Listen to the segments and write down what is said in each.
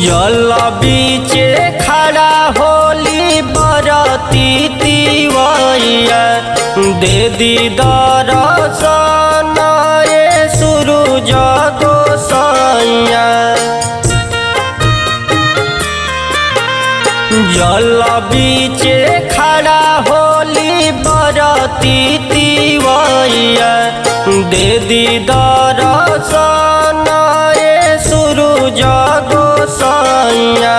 जल बीचे खड़ा होली बरती तिवैया दे दी दर्शन ये सूरज गोसैया। जल बीचे खड़ा होली बरती तिवैया दे दी दर्शन ये सूरज गोसैया।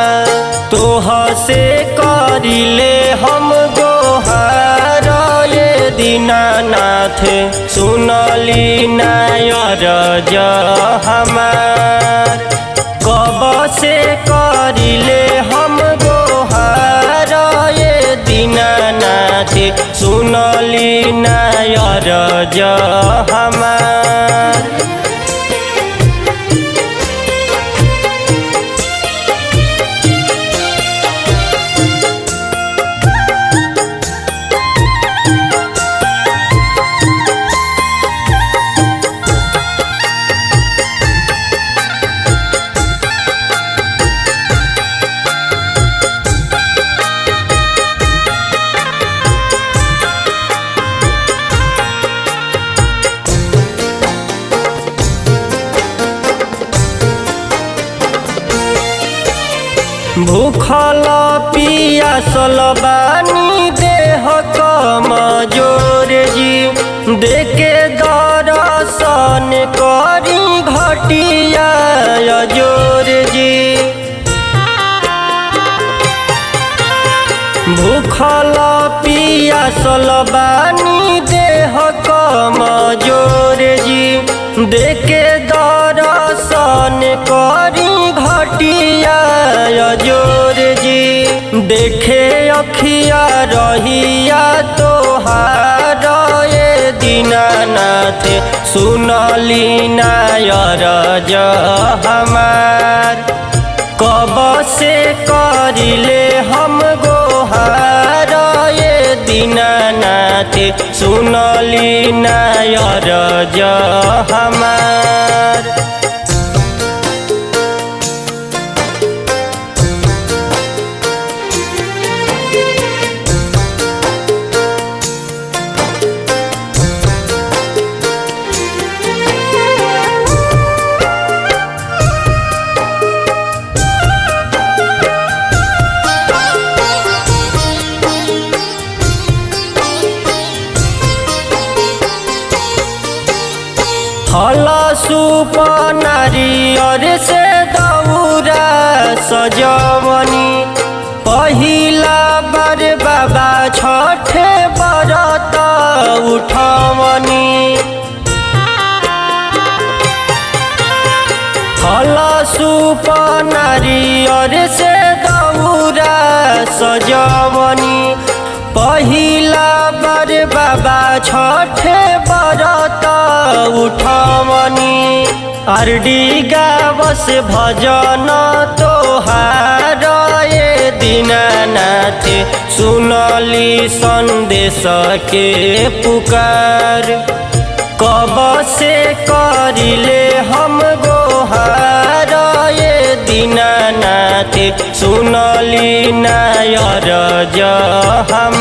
तोह से करिले हम गोहार ये दीनानाथ सुनली नायर हमार। कब से करिले हम गोहार ये दीनानाथ सुनली नायर हमार। भूखल पियासल बानी देह कमजोर जी देखे दर्शन करी घटिया जोर जी। भूखल पियासल बानी देह कमजोर जी देखे दर्शन करी घटिया जोर जी। देखे अखिया रहिया तोहार ये दीनानाथ सुनली नायर हमार। कब से करिले हम गोहार ये दीनानाथ सुनली नायर हमार। फल सूप नारियर से दौरा सजवनी पहिला बार बाबा छठे बरत उठवनी। फल सूप नारियर से दौरा सजवनी पहिला बार बाबा छठे बरत उठवनी। आरडी गावस भजन तोहार ये दीनानाथ सुनली संदेश के पुकार। कब से करिले हम गोहार ये दीनानाथ सुनली नायर हम।